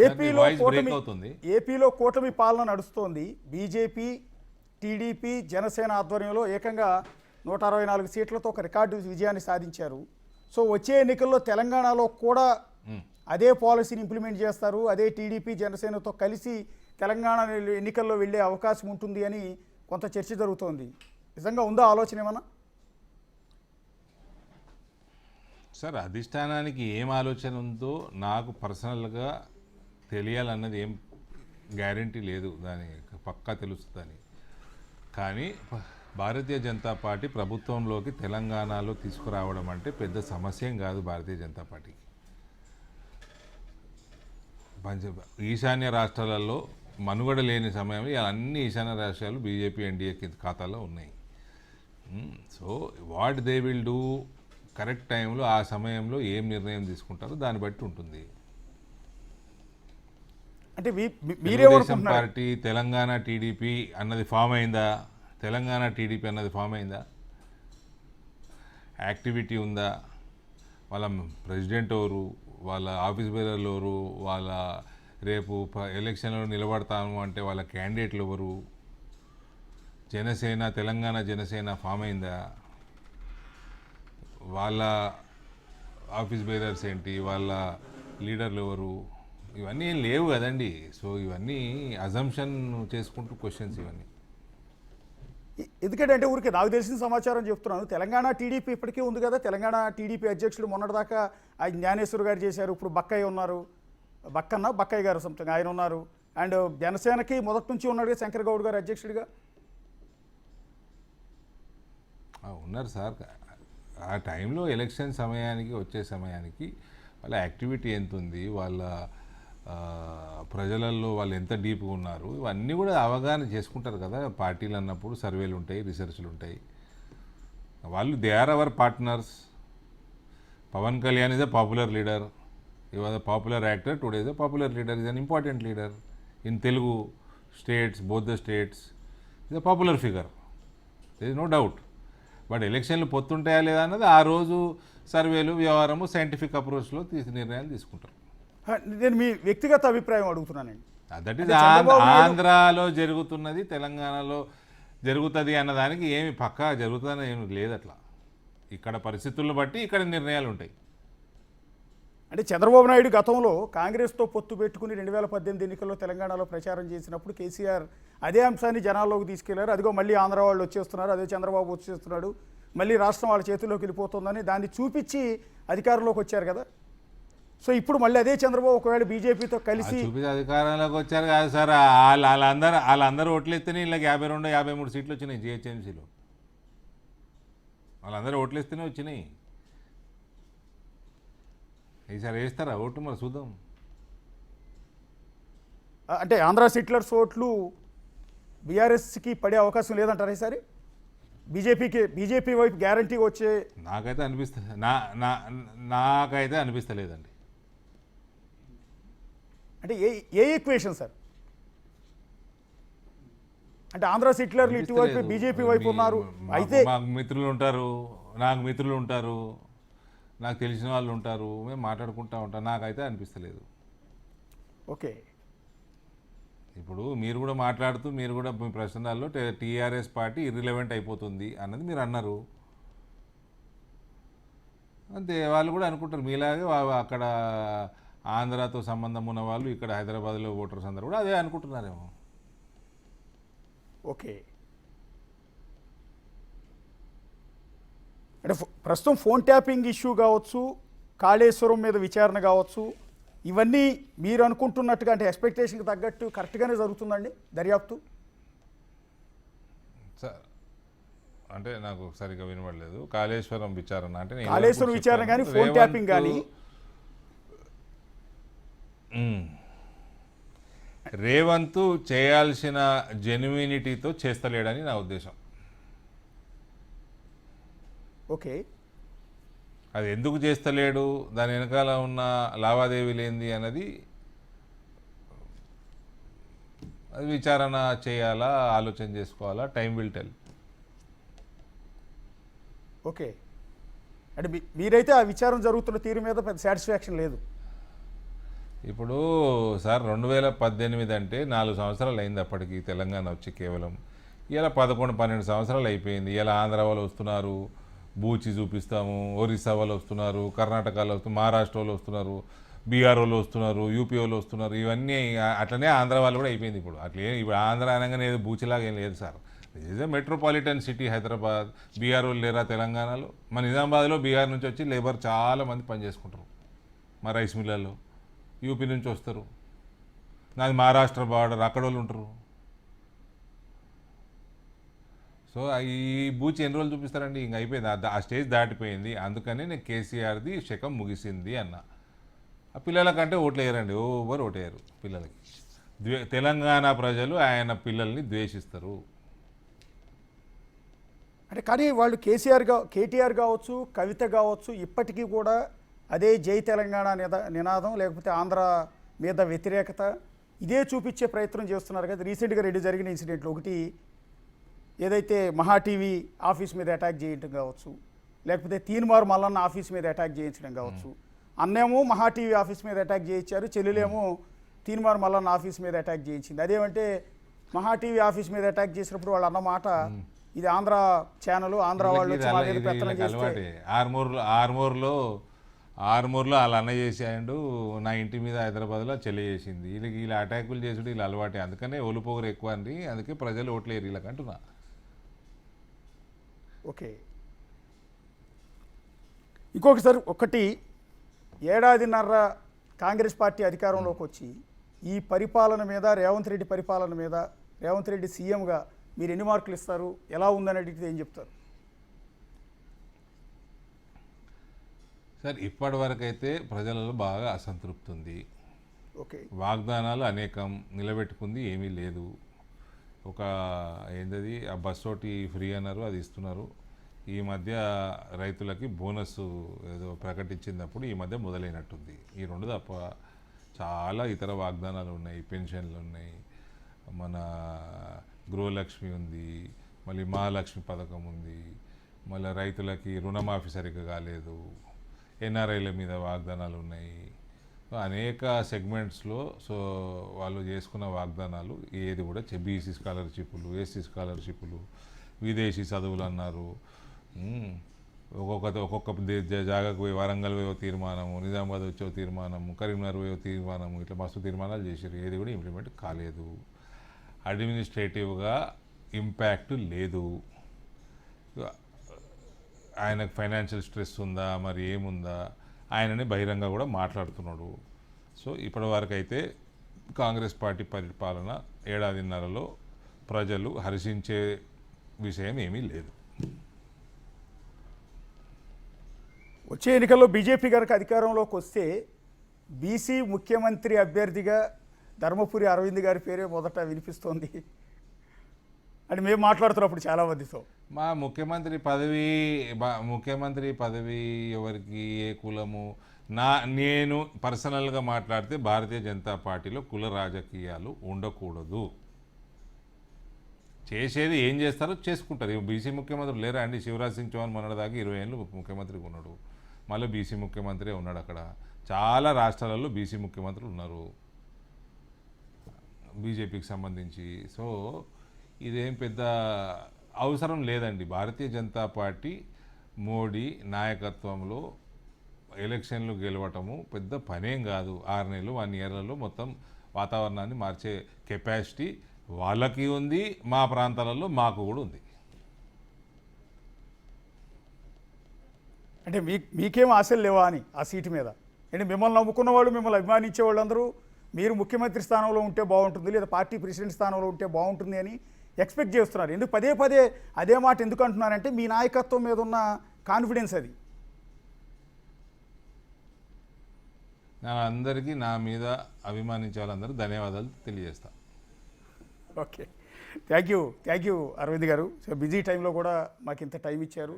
ఏపీలో కూటమి ఏపీలో కూటమి పాలన నడుస్తోంది. బీజేపీ, టీడీపీ, జనసేన ఆధ్వర్యంలో ఏకంగా 164 సీట్లతో ఒక రికార్డు విజయాన్ని సాధించారు. సో వచ్చే ఎన్నికల్లో తెలంగాణలో కూడా అదే పాలసీని ఇంప్లిమెంట్ చేస్తారు, అదే టీడీపీ జనసేనతో కలిసి తెలంగాణ ఎన్నికల్లో వెళ్ళే అవకాశం ఉంటుంది అని కొంత చర్చ జరుగుతోంది. నిజంగా ఉందా ఆలోచన ఏమన్నా? సార్, అధిష్టానానికి ఏం ఆలోచన ఉందో నాకు పర్సనల్గా తెలియాలన్నది ఏం గ్యారంటీ లేదు, దాని పక్కా తెలుస్తుందని. కానీ భారతీయ జనతా పార్టీ ప్రభుత్వంలోకి తెలంగాణలో తీసుకురావడం అంటే పెద్ద సమస్య ఏం కాదు భారతీయ జనతా పార్టీకి. ఈశాన్య రాష్ట్రాలలో మనుగడ లేని సమయంలో అన్ని ఈశాన్య రాష్ట్రాలు బీజేపీ ఎన్డీఏ ఖాతాలో ఉన్నాయి. So what they will do, correct టైంలో ఆ సమయంలో ఏం నిర్ణయం తీసుకుంటారో దాన్ని బట్టి ఉంటుంది. అంటే తెలుగుదేశం పార్టీ తెలంగాణ టీడీపీ అన్నది ఫామ్ అయిందా? తెలంగాణ టీడీపీ అన్నది ఫామ్ అయిందా? యాక్టివిటీ ఉందా? వాళ్ళ ప్రెసిడెంట్ ఎవరు, వాళ్ళ ఆఫీస్ బేరర్లు ఎవరు, వాళ్ళ రేపు ఎలక్షన్లో నిలబడతాము అంటే వాళ్ళ క్యాండిడేట్లు ఎవరు, జనసేన తెలంగాణ జనసేన ఫామ్ అయిందా, వాళ్ళ ఆఫీస్ బేరర్స్ ఏంటి, వాళ్ళ లీడర్లు ఎవరు, ఇవన్నీ ఏం లేవు కదండి. సో ఇవన్నీ అజంప్షన్ చేసుకుంటూ క్వశ్చన్స్ ఇవన్నీ. ఎందుకంటే ఊరికి నాకు తెలిసిన సమాచారం చెప్తున్నాను. తెలంగాణ టీడీపీ ఇప్పటికీ ఉంది కదా. తెలంగాణ టీడీపీ అధ్యక్షులు మొన్నటిదాకా ఆయన జ్ఞానేశ్వర్ గారు చేశారు, ఇప్పుడు బక్కయ్య ఉన్నారు, బక్కయ్య గారు సంథింగ్ ఆయన ఉన్నారు. అండ్ జనసేనకి మొదటి నుంచి ఉన్నాడుగా శంకర్ గౌడ్ గారు అధ్యక్షుడిగా ఉన్నారు సార్. ఆ టైంలో ఎలక్షన్ సమయానికి వచ్చే సమయానికి వాళ్ళ యాక్టివిటీ ఎంత ఉంది, వాళ్ళ ప్రజలలో వాళ్ళు ఎంత డీప్గా ఉన్నారు, ఇవన్నీ కూడా అవగాహన చేసుకుంటారు కదా. పార్టీలు అన్నప్పుడు సర్వేలు ఉంటాయి, రీసెర్చ్లు ఉంటాయి. వాళ్ళు they are our partners. Pawan Kalyan is a popular leader, he was a popular actor, today is a popular leader, is an important leader in Telugu states, both the states. He is a popular figure, there is no doubt. But ఎలక్షన్లు పొత్తుంటాయా లేదా అన్నది ఆ రోజు సర్వేలు, వ్యవహారము, scientific అప్రోచ్లో నిర్ణయాలు తీసుకుంటారు. నేను మీ వ్యక్తిగత అభిప్రాయం అడుగుతున్నానండి. దట్ ఈస్ ఆంధ్రాలో జరుగుతున్నది తెలంగాణలో జరుగుతుంది అన్నదానికి ఏమి పక్కా జరుగుతుందని ఏమి లేదు. అట్లా ఇక్కడ పరిస్థితులను బట్టి ఇక్కడ నిర్ణయాలు ఉంటాయి. అంటే చంద్రబాబు నాయుడు గతంలో కాంగ్రెస్తో పొత్తు పెట్టుకుని 2018 ఎన్నికల్లో తెలంగాణలో ప్రచారం చేసినప్పుడు కేసీఆర్ అదే అంశాన్ని జనాల్లోకి తీసుకెళ్లారు. అదిగో మళ్ళీ ఆంధ్ర వాళ్ళు వచ్చేస్తున్నారు, అదే చంద్రబాబు వచ్చేస్తున్నాడు, మళ్ళీ రాష్ట్రం వాళ్ళ చేతుల్లోకి వెళ్ళిపోతుందని దాన్ని చూపించి అధికారంలోకి వచ్చారు కదా. సో ఇప్పుడు మళ్ళీ అదే చంద్రబాబు ఒకవేళ బీజేపీతో కలిసి చూపించి అధికారంలోకి వచ్చారు కాదు సార్. వాళ్ళందరూ ఓట్లేస్తేనే ఇలా 52, 53 సీట్లు వచ్చినాయి జిహెచ్ఎంసీలో. వాళ్ళందరూ ఓట్లేస్తేనే వచ్చినాయి. ఈసారి వేస్తారా ఓటు? మరి చూద్దాం. అంటే ఆంధ్ర సిట్లర్స్ ఓట్లు బీఆర్ఎస్కి పడే అవకాశం లేదంటారా ఈసారి? బీజేపీ వైపు గ్యారంటీ వచ్చే నాకైతే అనిపిస్తలేదండి. అంటే ఏ ఈక్వేషన్ సార్? అంటే ఆంధ్ర సిట్లర్లు ఇటువైపు బీజేపీ వైపు ఉన్నారు. అయితే నాకు మిత్రులు ఉంటారు, నాకు తెలిసిన వాళ్ళు ఉంటారు, మేము మాట్లాడుకుంటూ ఉంటాం. నాకైతే అనిపిస్తలేదు. ఓకే, ఇప్పుడు మీరు కూడా మాట్లాడుతూ మీరు కూడా మీ ప్రశ్నల్లో టీఆర్ఎస్ పార్టీ ఇర్రిలవెంట్ అయిపోతుంది అన్నది మీరు అన్నారు. అంతే, వాళ్ళు కూడా అనుకుంటారు మీలాగే. అక్కడ ఆంధ్రాతో సంబంధం ఉన్న వాళ్ళు ఇక్కడ హైదరాబాద్లో ఓటర్స్ అందరూ కూడా అదే అనుకుంటున్నారేమో. ఓకే, అంటే ప్రస్తుతం ఫోన్ ట్యాపింగ్ ఇష్యూ కావచ్చు, కాళేశ్వరం మీద విచారణ కావచ్చు, ఇవన్నీ మీరు అనుకుంటున్నట్టుగా అంటే ఎక్స్పెక్టేషన్కి తగ్గట్టు కరెక్ట్గానే జరుగుతుందండి దర్యాప్తు? సార్ అంటే నాకు సరిగ్గా వినబడలేదు. కాళేశ్వరం విచారణ అంటే కాళేశ్వరం విచారణ కానీ ఫోన్ ట్యాపింగ్ కానీ రేవంత్ చేయాల్సిన జెన్యూనిటీతో చేస్తలేడని నా ఉద్దేశం. ఓకే, అది ఎందుకు చేస్తలేడు, దాని వెనకాల ఉన్న లావాదేవీలు ఏంది అన్నది అది విచారణ చేయాలా, ఆలోచన చేసుకోవాలా, టైం విల్ టెల్. ఓకే, అంటే మీరైతే ఆ విచారణ జరుగుతున్న తీరు మీద పెద్ద సాటిస్ఫాక్షన్ లేదు? ఇప్పుడు సార్ 2018 అంటే 4 సంవత్సరాలు అయింది అప్పటికి తెలంగాణ వచ్చి కేవలం. ఇలా 11-12 సంవత్సరాలు అయిపోయింది. ఇలా ఆంధ్ర వాళ్ళు వస్తున్నారు, బూచి చూపిస్తాము, ఒరిస్సా వాళ్ళు వస్తున్నారు, కర్ణాటకలో వస్తున్నారు, మహారాష్ట్ర వాళ్ళు వస్తున్నారు, బీహార్ వాళ్ళు వస్తున్నారు, యూపీ వాళ్ళు వస్తున్నారు. ఇవన్నీ అట్లనే ఆంధ్ర వాళ్ళు కూడా అయిపోయింది ఇప్పుడు. అట్లే ఇప్పుడు ఆంధ్ర అనగానే ఏదో బూచిలాగా ఏం లేదు సార్. ఇదే మెట్రోపాలిటన్ సిటీ హైదరాబాద్. బీహార్ వాళ్ళు లేరా తెలంగాణలో? మన నిజామాబాద్లో బీహార్ నుంచి వచ్చి లేబర్ చాలా మంది పనిచేసుకుంటారు మా రైస్ మిల్లల్లో. యూపీ నుంచి వస్తారు, నాది మహారాష్ట్ర బార్డర్, అక్కడ వాళ్ళు ఉంటారు. సో ఈ బూచి ఎన్ని రోజులు చూపిస్తారండి? ఇంక అయిపోయింది, ఆ స్టేజ్ దాటిపోయింది. అందుకని నేను కేసీఆర్ది శకం ముగిసింది అన్న. ఆ పిల్లలకంటే ఓట్లు వేయరండి, ఓవర్ ఓటేయరు పిల్లలకి. తెలంగాణ ప్రజలు ఆయన పిల్లల్ని ద్వేషిస్తారు. అంటే కానీ వాళ్ళు కేటీఆర్ కావచ్చు, కవిత కావచ్చు, ఇప్పటికీ కూడా అదే జై తెలంగాణ నినాదం, లేకపోతే ఆంధ్ర మీద వ్యతిరేకత ఇదే చూపించే ప్రయత్నం చేస్తున్నారు కదా. రీసెంట్గా 2 జరిగిన ఇన్సిడెంట్లు, ఒకటి ఏదైతే మహా టీవీ ఆఫీస్ మీద అటాక్ చేయడం కావచ్చు, లేకపోతే తీన్మార్ మల్లన్న ఆఫీస్ మీద అటాక్ చేయించడం కావచ్చు. అన్నేమో మహా టీవీ ఆఫీస్ మీద అటాక్ చేయించారు, చెల్లెలేమో తీన్మార్ మల్లన్న ఆఫీస్ మీద అటాక్ చేయించింది. అదేమంటే మహా టీవీ ఆఫీస్ మీద అటాక్ చేసినప్పుడు వాళ్ళు అన్నమాట, ఇది ఆంధ్ర ఛానల్, ఆంధ్ర వాళ్ళు వచ్చి మా మీద పెత్తనం చేస్తే. ఆర్మూర్లో వాళ్ళు అన్న చేసాడు, నా ఇంటి మీద హైదరాబాద్లో చెల్లి చేసింది. వీళ్ళ అటాకులు చేసుడు వీళ్ళు అలవాటే. అందుకనే ఒలుపోగురు ఎక్కువ అండి, అందుకే ప్రజలు ఓట్లేరు వీళ్ళకి అంటున్నా. ఓకే, ఇంకొకసారి ఒకటి, 1.5 ఏళ్ల కాంగ్రెస్ పార్టీ అధికారంలోకి వచ్చి ఈ పరిపాలన మీద, రేవంత్ రెడ్డి పరిపాలన మీద, రేవంత్ రెడ్డి సీఎంగా మీరు ఎన్ని మార్కులు ఇస్తారు? ఎలా ఉందని అడిగితే ఏం చెప్తారు? సార్ ఇప్పటి వరకు అయితే ప్రజలలో బాగా అసంతృప్తి ఉంది. ఓకే, వాగ్దానాలు అనేకం, నిలబెట్టుకుంది ఏమీ లేదు. ఒక ఏంటది, ఆ బస్ ఒకటి ఫ్రీ అన్నారు, అది ఇస్తున్నారు. ఈ మధ్య రైతులకి బోనస్ ఏదో ప్రకటించినప్పుడు ఈ మధ్య మొదలైనట్టుంది. ఈ 2 తప్ప చాలా ఇతర వాగ్దానాలు ఉన్నాయి. పెన్షన్లు ఉన్నాయి, మన గృహలక్ష్మి ఉంది, మళ్ళీ మహాలక్ష్మి పథకం ఉంది, మళ్ళీ రైతులకి రుణమాఫీ సరిగ్గా కాలేదు, ఎన్ఆర్ఐల మీద వాగ్దానాలు ఉన్నాయి. అనేక సెగ్మెంట్స్లో వాళ్ళు చేసుకున్న వాగ్దానాలు ఏది కూడా బీసీ స్కాలర్షిప్లు, ఎస్సీ స్కాలర్షిప్లు, విదేశీ చదువులు అన్నారు. ఒక్కొక్క జాగాకు పోయి వరంగల్ పోయే తీర్మానము, నిజామాబాద్ వచ్చే తీర్మానము, కరీంనగర్ పోయే తీర్మానము, ఇట్లా మస్తు తీర్మానాలు చేశారు. ఏది కూడా ఇంప్లిమెంట్ కాలేదు. అడ్మినిస్ట్రేటివ్గా ఇంపాక్ట్ లేదు. ఆయనకు ఫైనాన్షియల్ స్ట్రెస్ ఉందా, మరి ఏముందా, ఆయనని బహిరంగ కూడా మాట్లాడుతున్నాడు. సో ఇప్పటి వరకు అయితే కాంగ్రెస్ పార్టీ పరిపాలన 1.5 ఏళ్లలో ప్రజలు హర్షించే విషయం ఏమీ లేదు. వచ్చే ఎన్నికల్లో బీజేపీ కనుక అధికారంలోకి వస్తే బీసీ ముఖ్యమంత్రి అభ్యర్థిగా ధర్మపురి అరవింద్ గారి పేరే మొదట వినిపిస్తోంది అని మేము మాట్లాడుతున్నప్పుడు చాలామందితో. మా ముఖ్యమంత్రి పదవి ఎవరికి, ఏ కులము, నేను పర్సనల్గా మాట్లాడితే భారతీయ జనతా పార్టీలో కుల రాజకీయాలు ఉండకూడదు. చేసేది ఏం చేస్తారో చేసుకుంటారు. బీసీ ముఖ్యమంత్రి లేరా అండి? శివరాజ్ సింగ్ చౌహాన్ మొన్నటిదాకా 20 ఏళ్ళు ముఖ్యమంత్రిగా ఉన్నాడు, మళ్ళీ బీసీ ముఖ్యమంత్రి ఉన్నాడు. అక్కడ చాలా రాష్ట్రాలలో బీసీ ముఖ్యమంత్రులు ఉన్నారు బీజేపీకి సంబంధించి. సో ఇదేం పెద్ద అవసరం లేదండి. భారతీయ జనతా పార్టీ మోడీ నాయకత్వంలో ఎలక్షన్లు గెలవటము పెద్ద పనేం కాదు. 6 నెలలు 1 ఇయర్లలో మొత్తం వాతావరణాన్ని మార్చే కెపాసిటీ వాళ్ళకి ఉంది, మా ప్రాంతాలలో మాకు కూడా ఉంది. అంటే మీకేం ఆశలు లేవా అని ఆ సీటు మీద? అంటే మిమ్మల్ని నమ్ముకున్న వాళ్ళు, మిమ్మల్ని అభిమానించే వాళ్ళందరూ మీరు ముఖ్యమంత్రి స్థానంలో ఉంటే బాగుంటుంది, లేదా పార్టీ ప్రెసిడెంట్ స్థానంలో ఉంటే బాగుంటుంది అని ఎక్స్పెక్ట్ చేస్తున్నారు. ఎందుకు పదే అదే మాట ఎందుకు అంటున్నారంటే మీ నాయకత్వం మీద ఉన్న కాన్ఫిడెన్స్ అది. అందరికీ నా మీద అభిమానించే వాళ్ళందరూ ధన్యవాదాలు తెలియజేస్తా. ఓకే, థ్యాంక్ యూ అరవింద్ గారు. సో బిజీ టైంలో కూడా మాకు ఇంత టైం ఇచ్చారు.